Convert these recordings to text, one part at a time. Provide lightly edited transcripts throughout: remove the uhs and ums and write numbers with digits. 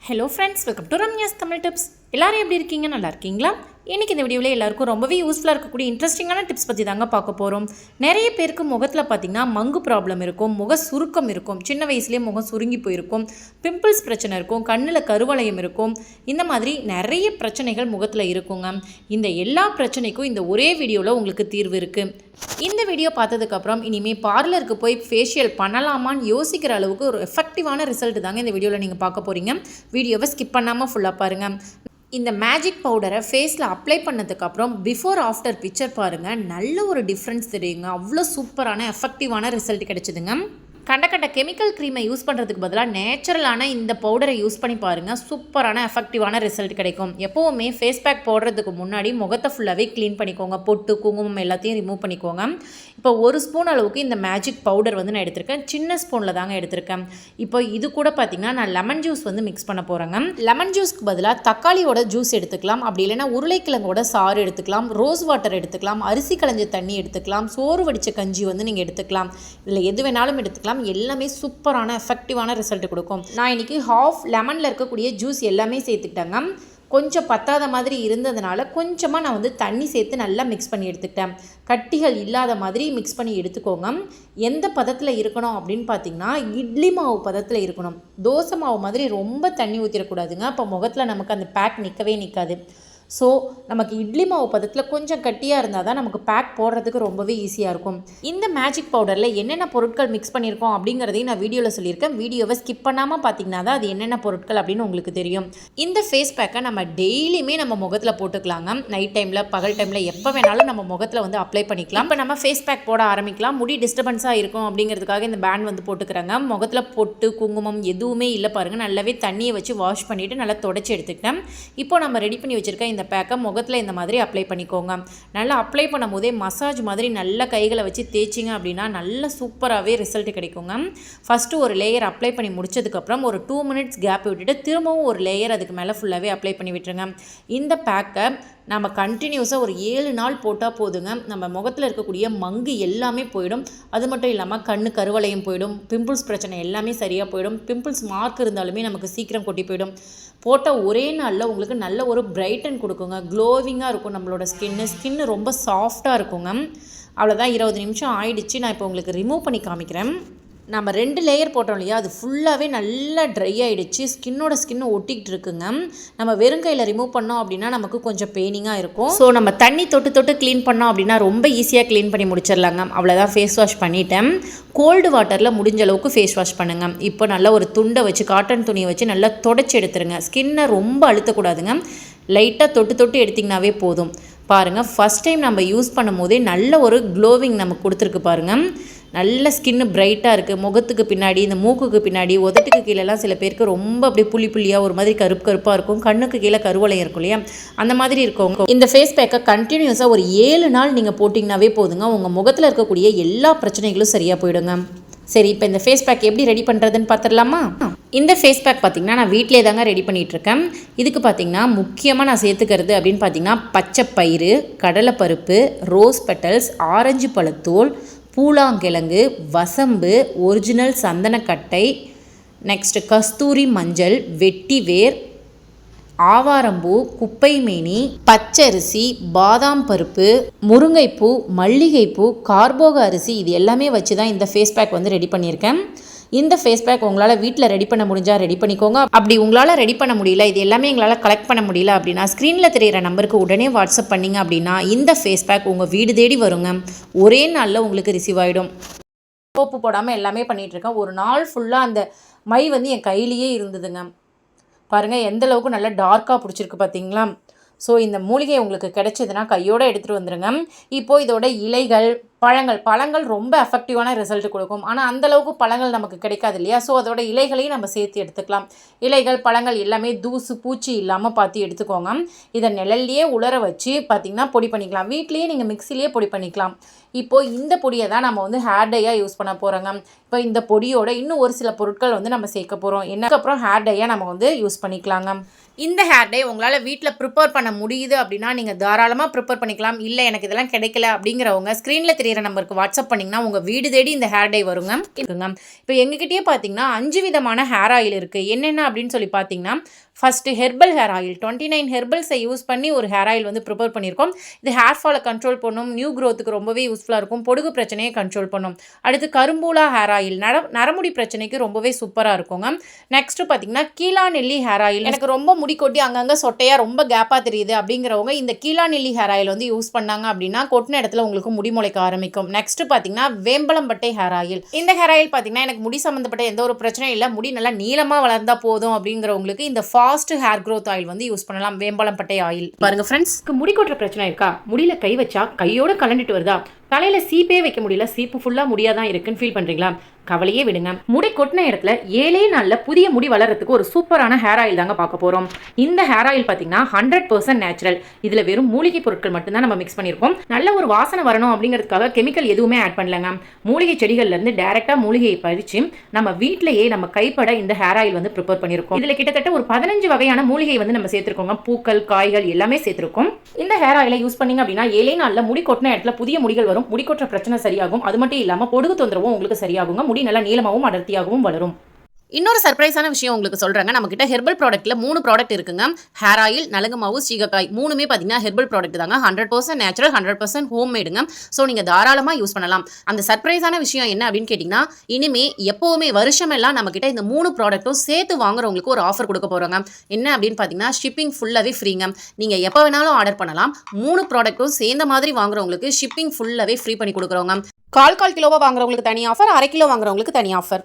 Hello friends, welcome to Ramya's Tamil tips. எல்லோரும் எப்படி இருக்கீங்க? நல்லா இருக்கீங்களா? இன்றைக்கி இந்த வீடியோவில் எல்லாருக்கும் ரொம்பவே யூஸ்ஃபுல்லாக இருக்கக்கூடிய இன்ட்ரெஸ்டிங்கான டிப்ஸ் பற்றி தாங்க பார்க்க போகிறோம். நிறைய பேருக்கு முகத்தில் பார்த்திங்கன்னா மங்கு ப்ராப்ளம் இருக்கும், முக சுருக்கம் இருக்கும், சின்ன வயசுலேயே முகம் சுருங்கி போயிருக்கும், பிம்பிள்ஸ் பிரச்சனை இருக்கும், கண்ணில் கருவளையம் இருக்கும், இந்த மாதிரி நிறைய பிரச்சனைகள் முகத்தில் இருக்குங்க. இந்த எல்லா பிரச்சனைக்கும் இந்த ஒரே வீடியோவில் உங்களுக்கு தீர்வு இருக்குது. இந்த வீடியோ பார்த்ததுக்கப்புறம் இனிமேல் பார்லருக்கு போய் ஃபேஷியல் பண்ணலாமான்னு யோசிக்கிற அளவுக்கு ஒரு எஃபெக்டிவான ரிசல்ட் தாங்க இந்த வீடியோவில் நீங்கள் பார்க்க போகிறீங்க. வீடியோவை ஸ்கிப் பண்ணாமல் ஃபுல்லாக பாருங்கள். இந்த மேஜிக் பவுடரை ஃபேஸில் அப்ளை பண்ணதுக்கப்புறம் பிஃபோர் ஆஃப்டர் பிக்சர் பாருங்கள், நல்ல ஒரு டிஃப்ரென்ஸ் தெரியுங்க. அவ்வளோ சூப்பரான எஃபெக்டிவான ரிசல்ட் கிடைச்சிதுங்க. கண்ட கெமிக்கல் க்ரீமை யூஸ் பண்ணுறதுக்கு பதிலாக நேச்சுரலான இந்த பவுடரை யூஸ் பண்ணி பாருங்கள், சூப்பரான எஃபெக்டிவான ரிசல்ட் கிடைக்கும். எப்போவுமே ஃபேஸ் பேக் போடுறதுக்கு முன்னாடி முகத்தை ஃபுல்லாகவே க்ளீன் பண்ணிக்கோங்க. பொட்டு குங்குமம் எல்லாத்தையும் ரிமூவ் பண்ணிக்கோங்க. இப்போ 1 ஸ்பூன் அளவுக்கு இந்த மேஜிக் பவுடர் நான் எடுத்திருக்கேன். சின்ன ஸ்பூனில் தாங்க எடுத்திருக்கேன். இப்போ இது கூட பார்த்திங்கன்னா நான் லெமன் ஜூஸ் மிக்ஸ் பண்ண போகிறேங்க. லெமன் ஜூஸ்க்கு பதிலாக தக்காளியோட ஜூஸ் எடுத்துக்கலாம், அப்படி இல்லைன்னா உருளைக்கிழங்கோட சாறு எடுத்துக்கலாம், ரோஸ் வாட்டர் எடுத்துக்கலாம், அரிசி களைஞ்ச தண்ணி எடுத்துக்கலாம், சோறு வடித்த கஞ்சி நீங்கள் எடுத்துக்கலாம். இதில் எது வேணாலும் எடுத்துக்கலாம். எல்லாமே சூப்பரான எஃபெக்டிவான ரிசல்ட் கொடுக்கும். நான் இன்றைக்கி ஹாஃப் லெமனில் இருக்கக்கூடிய ஜூஸ் எல்லாமே சேர்த்துக்கிட்டேங்க. கொஞ்சம் பத்தாத மாதிரி இருந்ததுனால கொஞ்சமாக நான் தண்ணி சேர்த்து நல்லா மிக்ஸ் பண்ணி எடுத்துக்கிட்டேன். கட்டிகள் இல்லாத மாதிரி மிக்ஸ் பண்ணி எடுத்துக்கோங்க. எந்த பதத்தில் இருக்கணும் அப்படின்னு பார்த்தீங்கன்னா, இட்லி மாவு பதத்தில் இருக்கணும். தோசை மாவு மாதிரி ரொம்ப தண்ணி ஊற்றிடக்கூடாதுங்க. அப்போ முகத்தில் நமக்கு அந்த பேக் நிற்கவே நிற்காது. ஸோ நமக்கு இட்லி மாவு பதத்தில் கொஞ்சம் கட்டியாக இருந்தால் தான் நமக்கு பேக் போடுறதுக்கு ரொம்பவே ஈஸியாக இருக்கும். இந்த மேஜிக் பவுடரில் என்னென்ன பொருட்கள் மிக்ஸ் பண்ணியிருக்கோம் அப்படிங்கிறதையும் நான் வீடியோவில் சொல்லியிருக்கேன். வீடியோவை ஸ்கிப் பண்ணாமல் பார்த்தீங்கன்னா தான் அது என்னென்ன பொருட்கள் அப்படின்னு உங்களுக்கு தெரியும். இந்த ஃபேஸ் பேக்கை நம்ம டெய்லியுமே நம்ம முகத்தில் போட்டுக்கலாங்க. நைட் டைமில், பகல் டைமில் எப்போ வேணாலும் நம்ம முகத்தில் அப்ளை பண்ணிக்கலாம். இப்போ நம்ம ஃபேஸ் பேக் போட ஆரம்பிக்கலாம். முடி டிஸ்டர்பன்ஸாக இருக்கும் அப்படிங்கிறதுக்காக இந்த பேண்ட் போட்டுக்கிறாங்க. முகத்தில் பொட்டு குங்குமம் எதுவுமே இல்லை பாருங்கள். நல்லாவே தண்ணியை வச்சு வாஷ் பண்ணிவிட்டு நல்லா தொடச்சி எடுத்துக்கிட்டேன். இப்போ நம்ம ரெடி பண்ணி வச்சுருக்க இந்த பேக்கை முகத்தில் இந்த மாதிரி அப்ளை பண்ணிக்கோங்க. நல்லா அப்ளை பண்ணும் போதே மசாஜ் மாதிரி நல்ல கைகளை வச்சு தேய்ச்சிங்க அப்படின்னா நல்ல சூப்பராகவே ரிசல்ட் கிடைக்குங்க. ஃபஸ்ட்டு ஒரு லேயர் அப்ளை பண்ணி முடிச்சதுக்கப்புறம் ஒரு 2 மினிட்ஸ் கேப் விட்டுட்டு திரும்பவும் ஒரு லேயர் அதுக்கு மேலே ஃபுல்லாகவே அப்ளை பண்ணி விட்டுருங்க. இந்த பேக்கை நம்ம கண்டினியூஸாக ஒரு 7 நாள் போட்டால் போதுங்க. நம்ம முகத்தில் இருக்கக்கூடிய மங்கு எல்லாமே போயிடும். அது மட்டும் இல்லாமல் கண்ணு கருவளையம் போயிடும், பிம்பிள்ஸ் பிரச்சனை எல்லாமே சரியாக போயிடும். பிம்பிள்ஸ் மார்க் இருந்தாலுமே நமக்கு சீக்கிரம் கொட்டி போயிடும். போட்ட ஒரே நாளில் உங்களுக்கு நல்ல ஒரு பிரைட்டன் கொடுக்குங்க. க்ளோவிங்காக இருக்கும் நம்மளோட ஸ்கின்னு ரொம்ப சாஃப்டாக இருக்குங்க. அவ்வளோதான், 20 நிமிஷம் ஆயிடுச்சு. நான் இப்போ உங்களுக்கு ரிமூவ் பண்ணி காமிக்கிறேன். நம்ம 2 லேயர் போட்டோம் இல்லையா, அது ஃபுல்லாகவே நல்லா ட்ரை ஆகிடுச்சு. ஸ்கின்னு ஒட்டிக்கிட்டு இருக்குங்க. நம்ம வெறுங்கையில் ரிமூவ் பண்ணோம் அப்படின்னா நமக்கு கொஞ்சம் பெயினிங்காக இருக்கும். ஸோ நம்ம தண்ணி தொட்டு க்ளீன் பண்ணோம் அப்படின்னா ரொம்ப ஈஸியாக க்ளீன் பண்ணி முடிச்சிடலாங்க. அவ்வளோதான், ஃபேஸ் வாஷ் பண்ணிட்டேன். கோல்டு வாட்டரில் முடிஞ்ச அளவுக்கு ஃபேஸ் வாஷ் பண்ணுங்கள். இப்போ நல்லா ஒரு துண்டை வச்சு, காட்டன் துணியை வச்சு நல்லா தொடச்சி எடுத்துருங்க. ஸ்கின்னை ரொம்ப அழுத்தக்கூடாதுங்க. லைட்டாக தொட்டு எடுத்திங்கனாவே போதும். பாருங்கள், ஃபஸ்ட் டைம் நம்ம யூஸ் பண்ணும் போதே நல்ல ஒரு க்ளோவிங் நமக்கு கொடுத்துருக்கு பாருங்கள். நல்ல ஸ்கின்னு பிரைட்டாக இருக்குது. முகத்துக்கு பின்னாடி, இந்த மூக்குக்கு பின்னாடி, உதட்டுக்கு கீழெல்லாம் சில பேருக்கு ரொம்ப அப்படியே புள்ளியாக ஒரு மாதிரி கருப்பாக இருக்கும். கண்ணுக்கு கீழே கருவளையம் இருக்கும் இல்லையா, அந்த மாதிரி இருக்கவங்க இந்த ஃபேஸ் பேக்கை கண்டினியூஸாக ஒரு 7 நாள் நீங்கள் போட்டிங்கனாவே போதுங்க. உங்கள் முகத்தில் இருக்கக்கூடிய எல்லா பிரச்சனைகளும் சரியாக போயிடுங்க. சரி, இப்போ இந்த ஃபேஸ் பேக் எப்படி ரெடி பண்ணுறதுன்னு பார்த்துடலாமா? இந்த ஃபேஸ் பேக் பார்த்திங்கன்னா நான் வீட்டிலே தாங்க ரெடி பண்ணிகிட்ருக்கேன். இதுக்கு பார்த்திங்கன்னா முக்கியமாக நான் சேர்த்துக்கிறது அப்படின்னு பார்த்திங்கன்னா பச்சை பயிறு, கடலைப்பருப்பு, ரோஸ் பெட்டல்ஸ், ஆரஞ்சு பழத்தோல், பூலாங்கிழங்கு, வசம்பு, ஒரிஜினல் சந்தனக்கட்டை, நெக்ஸ்ட்டு கஸ்தூரி மஞ்சள், வெட்டி வேர், ஆவாரம்பூ, குப்பைமேனி, பச்சரிசி, பாதாம் பருப்பு, முருங்கைப்பூ, மல்லிகைப்பூ, கார்போக அரிசி, இது எல்லாமே வச்சு தான் இந்த ஃபேஸ் பேக் ரெடி பண்ணியிருக்கேன். இந்த ஃபேஸ் பேக் உங்களால் வீட்டில் ரெடி பண்ண முடிஞ்சால் ரெடி பண்ணிக்கோங்க. அப்படி உங்களால் ரெடி பண்ண முடியல, இது எல்லாமே எங்களால் கலெக்ட் பண்ண முடியல அப்படின்னா ஸ்க்ரீனில் தெரிகிற நம்பருக்கு உடனே வாட்ஸ்அப் பண்ணிங்க அப்படின்னா இந்த ஃபேஸ் பேக் உங்கள் வீடு தேடி வருங்க. ஒரே நாளில் உங்களுக்கு ரிசீவ் ஆகிடும். சோப்பு போடாமல் எல்லாமே பண்ணிகிட்ருக்கேன். ஒரு நாள் ஃபுல்லாக அந்த மை என் கையிலேயே இருந்ததுங்க. பாருங்கள் எந்த அளவுக்கு நல்லா டார்க்காக பிடிச்சிருக்கு பார்த்தீங்களா? ஸோ இந்த மூலிகை உங்களுக்கு கிடைச்சதுன்னா கையோடு எடுத்துகிட்டு வந்துடுங்க. இப்போது இதோட இலைகள், பழங்கள் ரொம்ப எஃபெக்டிவான ரிசல்ட் கொடுக்கும். ஆனால் அந்தளவுக்கு பழங்கள் நமக்கு கிடைக்காது இல்லையா? ஸோ அதோட இலைகளையும் நம்ம சேர்த்து எடுத்துக்கலாம். இலைகள், பழங்கள் எல்லாமே தூசு பூச்சி இல்லாமல் பார்த்து எடுத்துக்கோங்க. இதை நிழல்லையே உலர வச்சு பார்த்திங்கன்னா பொடி பண்ணிக்கலாம். வீட்லேயே நீங்கள் மிக்சிலேயே பொடி பண்ணிக்கலாம். இப்போது இந்த பொடியை தான் நம்ம ஹேர் டையாக யூஸ் பண்ண போகிறோங்க. இப்போ இந்த பொடியோட இன்னும் ஒரு சில பொருட்கள் நம்ம சேர்க்க போகிறோம். என்னக்கப்புறம் ஹேர் டையாக நம்ம யூஸ் பண்ணிக்கலாங்க. இந்த ஹேர் டை உங்களால் வீட்டில் ப்ரிப்பேர் பண்ண முடியுது அப்படின்னா நீங்கள் தாராளமாக ப்ரிப்பேர் பண்ணிக்கலாம். இல்லை எனக்கு இதெல்லாம் கிடைக்கல அப்படிங்கிறவங்க ஸ்க்ரீனில் தெரியிற நம்பருக்கு வாட்ஸ்அப் பண்ணிங்கன்னா உங்கள் வீடு தேடி இந்த ஹேர் டை இருக்குங்க. இப்போ எங்ககிட்டயே பார்த்தீங்கன்னா 5 விதமான ஹேர் ஆயில் இருக்குது. என்னென்ன அப்படின்னு சொல்லி பார்த்தீங்கன்னா, ஃபஸ்ட்டு ஹெர்பல் ஹேர் ஆயில் 29 ஹெர்பல்ஸை யூஸ் பண்ணி ஒரு ஹேர் ஆயில் வந்து ப்ரிப்பேர் பண்ணியிருக்கோம். இது ஹேர் ஃபாலை கண்ட்ரோல் பண்ணும், நியூ க்ரோத்துக்கு ரொம்பவே யூஸ்ஃபுல்லாக இருக்கும், பொடுகு பிரச்சனையை கண்ட்ரோல் பண்ணும். அடுத்து கரும்பூலா ஹேர் ஆயில் நரமுடி பிரச்சனைக்கு ரொம்பவே சூப்பராக இருக்குங்க. நெக்ஸ்ட்டு பார்த்தீங்கன்னா கீழா நெல்லி ஹேர் ஆயில். எனக்கு ரொம்ப முடி கொட்டி அங்கங்கே சொட்டையாக ரொம்ப கேப்பாக தெரியுது அப்படிங்கிறவங்க இந்த கீழா நெல்லி ஹேர் ஆயில் வந்து யூஸ் பண்ணாங்க அப்படின்னா கொட்டின இடத்துல உங்களுக்கு முடி முளைக்க ஆரம்பிக்கும். நெக்ஸ்ட்டு பார்த்தீங்கன்னா வேம்பலம்பட்டை ஹேர் ஆயில். இந்த ஹேர் ஆயில் பார்த்தீங்கன்னா எனக்கு முடி சம்மந்தப்பட்ட எந்த ஒரு பிரச்சனையும் இல்லை, முடி நல்லா நீளமாக வளர்ந்தா போதும் அப்படிங்கிறவங்களுக்கு இந்த ஃபாஸ்ட் ஹேர் க்ரோத் ஆயில் வந்து யூஸ் பண்ணலாம். வேம்பலம்பட்டை ஆயில் பாருங்க ஃப்ரெண்ட்ஸ், முடி கொட்டுற பிரச்சனை இருக்கா, முடியல கை வச்சா கையோட கலண்டுட்டு வருதா, தலையில சீப்பே வைக்க முடியல, சீப்பு ஃபுல்லா முடியாதான் இருக்குன்னு ஃபீல் பண்றீங்களா, கவலையே விடுங்க. முடி கொட்டின இடத்துல 7 நாள்ல புதிய முடி வளர்றதுக்கு ஒரு சூப்பரான ஹேர் ஆயில் தாங்க பார்க்க போறோம். இந்த ஹேர் ஆயில் பார்த்தீங்கன்னா 100% நேச்சுரல். இதுல வெறும் மூலிகை பொருட்கள் மட்டும்தான் நம்ம மிக்ஸ் பண்ணியிருக்கோம். நல்ல ஒரு வாசனை வரணும் அப்படிங்கிறதுக்காக கெமிக்கல் எதுவுமே ஆட் பண்ணலங்க. மூலிகை செடிகள்ல இருந்து டைரக்டா மூலிகையை பறிச்சு நம்ம வீட்டிலேயே நம்ம கைப்பட இந்த ஹேர் ஆயில் வந்து ப்ரிப்பேர் பண்ணியிருக்கோம். இதுல கிட்டத்தட்ட ஒரு 15 வகையான மூலிகை வந்து நம்ம சேர்த்திருக்கோங்க. பூக்கள், காய்கள் எல்லாமே சேர்த்திருக்கோம். இந்த ஹேர் ஆயிலை யூஸ் பண்ணீங்க அப்படின்னா 7 நாள்ல முடி கொட்டின இடத்துல புதிய முடிகள் வரும், முடி கொட்டுற பிரச்சனை சரியாகும். அது மட்டும் இல்லாம பொடுகு தொந்தரவும் உங்களுக்கு சரியாகுங்க. முடி நல்லா நீளமாகவும் அடர்த்தியாகவும் வளரும். இன்னொரு சர்ப்ரைஸான விஷயம் உங்களுக்கு சொல்கிறாங்க. நம்மக்கிட்ட ஹெர்பல் ப்ராடக்ட்டில் 3 ப்ராடக்ட் இருக்குங்க. ஹேர் ஆயில், நலங்கு மாவு, சீகக்காய், மூணுமே பார்த்தீங்கன்னா ஹெர்பல் ப்ராடக்ட் தாங்க. 100% நேச்சுரல், 100% ஹோம்மேடுங்க. ஸோ நீங்கள் தாராளமாக யூஸ் பண்ணலாம். அந்த சர்ப்ரைஸான விஷயம் என்ன அப்படின்னு கேட்டிங்கன்னா, இனிமே எப்போவுமே வருஷமெல்லாம் நம்மக்கிட்ட இந்த 3 ப்ராடக்ட்டும் சேர்த்து வாங்குறவங்களுக்கு ஒரு ஆஃபர் கொடுக்க போகிறோங்க. என்ன அப்படின்னு பார்த்தீங்கன்னா, ஷிப்பிங் ஃபுல்லாகவே ஃப்ரீங்க. நீங்கள் எப்போ வேணாலும் ஆர்டர் பண்ணலாம். 3 ப்ராடக்ட்டும் சேர்ந்த மாதிரி வாங்குறவங்களுக்கு ஷிப்பிங் ஃபுல்லாகவே ஃப்ரீ பண்ணி கொடுக்குறோங்க. 1/4 கிலோவாக வாங்குறவங்களுக்கு தனி ஆஃபர், 1/2 கிலோ வாங்குறவங்களுக்கு தனி ஆஃபர்.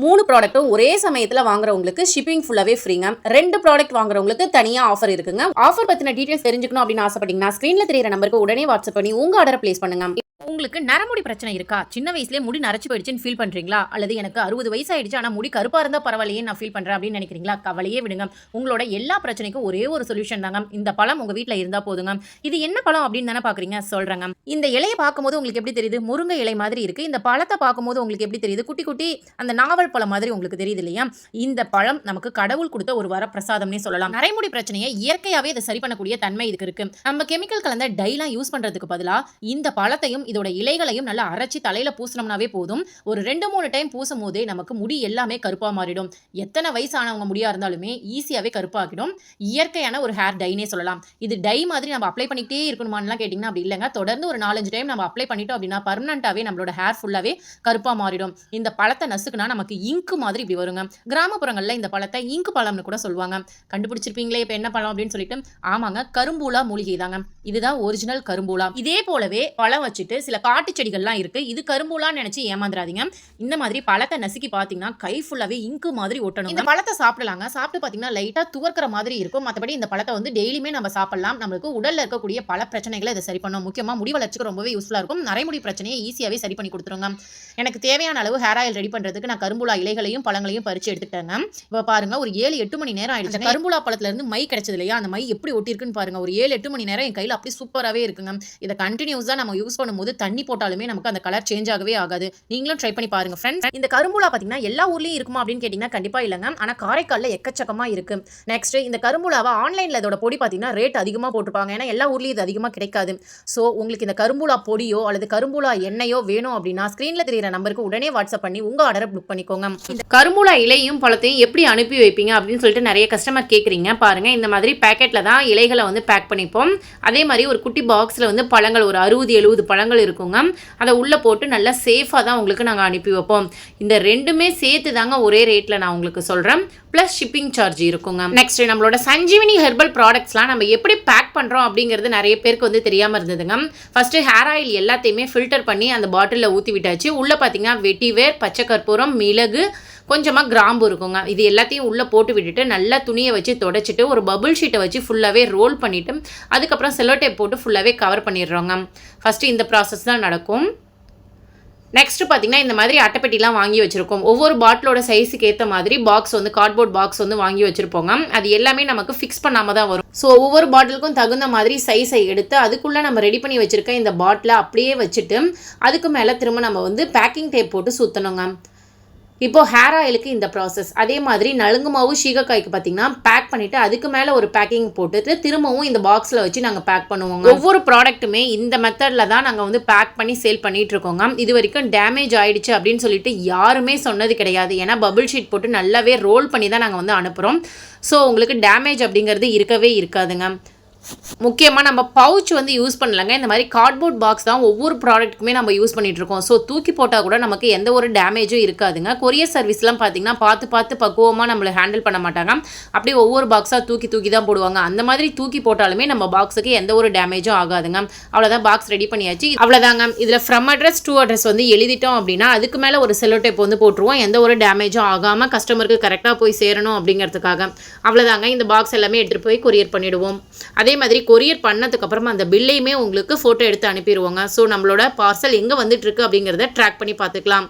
3 ப்ராடக்ட்டும் ஒரே சமயத்தில் வாங்குறவங்களுக்கு ஷிப்பிங் ஃபுல்லாகவே ஃப்ரீங்க. 2 ப்ராடக்ட் வாங்குறவங்களுக்கு தனியாக ஆஃபர் இருக்குங்க. ஆஃபர் பற்றின டீட்டெயில்ஸ் தெரிஞ்சுக்கணும் அப்படின்னு ஆசைப்பட்டீங்கன்னா ஸ்க்ரீனில் தெரியிற நம்பருக்கு உடனே வாட்ஸ்அப் பண்ணி உங்கள் ஆர்டரை பிளேஸ் பண்ணுங்க. உங்களுக்கு நரமுடி பிரச்சனை இருக்கா, சின்ன வயசுலேயே முடி நரைச்சு போயிடுச்சுன்னு ஃபீல் பண்ணுறீங்களா, அல்லது எனக்கு 60 வயசு ஆயிடுச்சு ஆனால் முடி கருப்பாக இருந்தால் பரவாயில்லையே நான் ஃபீல் பண்ணுறேன் அப்படின்னு நினைக்கிறீங்களா, கவலையே விடுங்க. உங்களோட எல்லா பிரச்சனைக்கும் ஒரே ஒரு சொல்யூஷன் தாங்க. இந்த பழம் உங்கள் வீட்டில் இருந்தால் போதுங்க. இது என்ன பழம் அப்படின்னு தானே பார்க்குறீங்க, சொல்கிறேங்க. இந்த இலையை பார்க்கும்போது உங்களுக்கு எப்படி தெரியுது, முருங்கை இலை மாதிரி இருக்குது. இந்த பழத்தை பார்க்கும்போது உங்களுக்கு எப்படி தெரியுது, குட்டி குட்டி அந்த நாவல் பழம் மாதிரி உங்களுக்கு தெரியுது இல்லையா. இந்த பழம் நமக்கு கடவுள் கொடுத்த ஒரு வரப்பிரசாதம்னே சொல்லலாம். நரைமுடி பிரச்சனையை இயற்கையாகவே இதை சரி பண்ணக்கூடிய தன்மை இதுக்கு இருக்கு. நம்ம கெமிக்கல் கலந்த டைலாம் யூஸ் பண்ணுறதுக்கு பதிலாக இந்த பழத்தையும் இதோட இலைகளையும் நல்லா அரைச்சி தலையில பூசினோம்னாவே போதும். ஒரு 2-3 டைம் பூசும் போதே நமக்கு முடி எல்லாமே கருப்பா மாறிடும். எத்தனை வயசானவங்க முடியா இருந்தாலுமே ஈஸியாவே கருப்பாகிடும். இயற்கையான ஒரு ஹேர் டைனே சொல்லலாம். இது டை மாதிரி நம்ம அப்ளை பண்ணிக்கிட்டே இருக்கணுமான்லாம் கேட்டிங்கன்னா அப்படி இல்லைங்க. தொடர்ந்து ஒரு 4-5 டைம் நம்ம அப்ளை பண்ணிட்டோம் அப்படின்னா பர்மனண்டாவே நம்மளோட ஹேர் ஃபுல்லாவே கருப்பா மாறிடும். இந்த பழத்தை நசுக்குனா நமக்கு இங்கு மாதிரி இப்படி வருங்க. கிராமப்புறங்கள்ல இந்த பழத்தை இங்கு பழம்னு கூட சொல்லுவாங்க. கண்டுபிடிச்சிருப்பீங்களே இப்போ என்ன பழம் அப்படின்னு சொல்லிட்டு, ஆமாங்க, கரும்பூலா மூலிகை தாங்க. இதுதான் ஒரிஜினல் கரும்பூலா. இதே போலவே பழம் வச்சுட்டு சில காட்டு செடிகள்லாம் இருக்கு. இது கரும்பூலான்னு நினைச்சு ஏமாந்துறாதீங்க. இந்த மாதிரி பழத்தை நசுக்கி பார்த்தீங்கன்னா கை ஃபுல்லாவே இங்கு மாதிரி ஒட்டணும். இந்த பழத்தை சாப்பிடலாங்க. சாப்பிட்டு பார்த்தீங்கன்னா லைட்டா துவர்க்கிற மாதிரி இருக்கும். மற்றபடி இந்த பழத்தை வந்து டெய்லியுமே நம்ம சாப்பிடலாம். நம்மளுக்கு உடல்ல இருக்கக்கூடிய பல பிரச்சனைகளை இதை சரி பண்ணும். முக்கியமா முடி வளர்ச்சிக்கு ரொம்பவே யூஸ்ஃபுல்லா இருக்கும். நரைமுடி பிரச்சனையை ஈஸியாவே சரி பண்ணி கொடுத்துருங்க. எனக்கு தேவையான அளவு ஹேர் ஆயில் ரெடி பண்றதுக்கு நான் கரும்பூலா இலைகளையும் பழங்களையும் பறிச்சு எடுத்துட்டேங்க. இப்போ பாருங்க, ஒரு 7-8 மணி நேரம் ஆயிடுச்சு. கரும்பூலா பழத்துல இருந்து மை கிடைச்சது இல்லையா, அந்த மை எப்படி ஒட்டிருக்குன்னு பாருங்க. ஒரு 7-8 மணி நேரம் என் கையில அப்படியே சூப்பராகவே இருக்குங்க. இதை கண்டினியூஸா நம்ம யூஸ் பண்ணும்போது தண்ணி போட்டாலுமே நமக்கு அந்த கலர் சேஞ்ச் ஆகவே ஆகாது. நீங்களும் ட்ரை பண்ணி பாருங்க ஃப்ரெண்ட்ஸ். இந்த கரும்பூலா பார்த்தீங்கன்னா எல்லா ஊர்லயும் இருக்குமா அப்படின்னு கேட்டிங்கன்னா கண்டிப்பா இல்லைங்க. ஆனால் காரைக்காலில் எக்கச்சக்கமா இருக்கு. நெக்ஸ்ட் இந்த கரும்பூலாவை ஆன்லைனில் இதோட பொடி பார்த்தீங்கன்னா ரேட் அதிகமாக போட்டுருப்பாங்க. ஏன்னா எல்லா ஊர்லேயும் இது அதிகமாக கிடைக்காது. ஸோ உங்களுக்கு இந்த கரும்பூலா பொடியோ அல்லது கரும்பூலா எண்ணெயோ வேணும் அப்படின்னா ஸ்க்ரீனில் தெரியிற நம்பருக்கு உடனே வாட்ஸ்அப் பண்ணி உங்கள் ஆர்டரை புக் பண்ணிக்கோங்க. இந்த கரும்பூலா இலையும் பழத்தையும் எப்படி அனுப்பி வைப்பீங்க அப்படின்னு சொல்லிட்டு நிறைய கஸ்டமர் கேட்குறீங்க. பாருங்க, இந்த மாதிரி பேக்கெட்டில் தான் இலைகளை வந்து பேக் பண்ணிப்போம். அதே மாதிரி ஒரு குட்டி பாக்ஸில் வந்து பழங்கள் ஒரு 60-70 பழங்கள் இருக்குங்க. அதை உள்ளே போட்டு நல்லா சேஃபாக தான் உங்களுக்கு நாங்கள் அனுப்பி வைப்போம். இந்த ரெண்டுமே சேர்த்து தாங்க ஒரே ரேட்டில் நான் உங்களுக்கு சொல்கிறேன். ப்ளஸ் ஷிப்பிங் சார்ஜ் இருக்குங்க. நெக்ஸ்ட் நம்மளோட சஞ்சீவினி ஹெர்பல் ப்ராடக்ட்ஸ்லாம் நம்ம எப்படி பேக் பண்ணுறோம் அப்படிங்கிறது நிறைய பேருக்கு வந்து தெரியாமல் இருந்ததுங்க. ஃபஸ்ட்டு ஹேர் ஆயில் எல்லாத்தையுமே ஃபில்டர் பண்ணி அந்த பாட்டிலில் ஊற்றி விட்டாச்சு. உள்ளே பார்த்தீங்கன்னா வெட்டிவேர், பச்சை கற்பூரம், மிளகு, கொஞ்சமாக கிராம்பு இருக்குங்க. இது எல்லாத்தையும் உள்ளே போட்டு விட்டுட்டு நல்லா துணியை வச்சு தொடச்சிட்டு ஒரு பபுள் ஷீட்டை வச்சு ஃபுல்லாகவே ரோல் பண்ணிவிட்டு அதுக்கப்புறம் செல்லோ டேப் போட்டு ஃபுல்லாகவே கவர் பண்ணிடுறோங்க. ஃபஸ்ட்டு இந்த ப்ராசஸ் தான் நடக்கும். நெக்ஸ்ட் பார்த்தீங்கன்னா இந்த மாதிரி அட்டைப்பெட்டிலாம் வாங்கி வச்சுருக்கோம். ஒவ்வொரு பாட்டிலோட சைஸுக்கு ஏற்ற மாதிரி பாக்ஸ் வந்து கார்ட்போர்ட் பாக்ஸ் வந்து வாங்கி வச்சுருப்போங்க. அது எல்லாமே நமக்கு ஃபிக்ஸ் பண்ணாமல் தான் வரும். ஸோ ஒவ்வொரு பாட்டிலுக்கும் தகுந்த மாதிரி சைஸை எடுத்து அதுக்குள்ளே நம்ம ரெடி பண்ணி வச்சுருக்க இந்த பாட்டிலை அப்படியே வச்சுட்டு அதுக்கு மேலே திரும்ப நம்ம வந்து பேக்கிங் டேப் போட்டு சுற்றணுங்க. இப்போ ஹேர் ஆயிலுக்கு இந்த ப்ராசஸ், அதே மாதிரி நலுங்கு மாவு சீகக்காய்க்கு பார்த்தீங்கன்னா பேக் பண்ணிவிட்டு அதுக்கு மேலே ஒரு பேக்கிங் போட்டுட்டு திரும்பவும் இந்த பாக்ஸில் வச்சு நாங்கள் பேக் பண்ணுவோங்க. ஒவ்வொரு ப்ராடக்ட்டுமே இந்த மெத்தடில் தான் நாங்கள் வந்து பேக் பண்ணி சேல் பண்ணிகிட்டு இருக்கோங்க. இது வரைக்கும் டேமேஜ் ஆகிடுச்சு அப்படின்னு சொல்லிட்டு யாருமே சொன்னது கிடையாது. ஏன்னா பபிள் ஷீட் போட்டு நல்லாவே ரோல் பண்ணி தான் நாங்கள் வந்து அனுப்புகிறோம். ஸோ உங்களுக்கு டேமேஜ் அப்படிங்கிறது இருக்கவே இருக்காதுங்க. முக்கியமாக நம்ம பவுச் வந்து யூஸ் பண்ணலங்க. இந்த மாதிரி கார்ட்போர்ட் பாக்ஸ் தான் ஒவ்வொரு ப்ராடக்ட்டுக்குமே நம்ம யூஸ் பண்ணிகிட்ருக்கோம். ஸோ தூக்கி போட்டால் கூட நமக்கு எந்த ஒரு டேமேஜும் இருக்காதுங்க. கொரியர் சர்வீஸ்லாம் பார்த்திங்கன்னா பார்த்து பக்குவமாக நம்மளை ஹேண்டில் பண்ண மாட்டாங்க. அப்படியே ஒவ்வொரு பாக்ஸாக தூக்கி தான் போடுவாங்க. அந்த மாதிரி தூக்கி போட்டாலுமே நம்ம பாக்ஸுக்கு எந்த ஒரு டேமேஜும் ஆகாதுங்க. அவ்வளோதான், பாக்ஸ் ரெடி பண்ணியாச்சு. அவ்வளோதாங்க. இதில் ஃப்ரம் அட்ரஸ் டு அட்ரஸ் வந்து எழுதிட்டோம் அப்படின்னா அதுக்கு மேலே ஒரு செல்லோ டேப் வந்து போட்டுருவோம். எந்த ஒரு டேமேஜும் ஆகாமல் கஸ்டமருக்கு கரெக்டாக போய் சேரணும் அப்படிங்கிறதுக்காக. அவ்வளோதாங்க. இந்த பாக்ஸ் எல்லாமே எடுத்துகிட்டு போய் கொரியர் பண்ணிவிடுவோம். அதே மாதிரி கொரியர் பண்ணதுக்கப்புறமா அந்த பில்லையுமே உங்களுக்கு ஃபோட்டோ எடுத்து அனுப்பிடுவோங்க. ஸோ நம்மளோட பார்சல் எங்கே வந்துட்டுருக்கு அப்படிங்கிறத ட்ராக் பண்ணி பார்த்துக்கலாம்.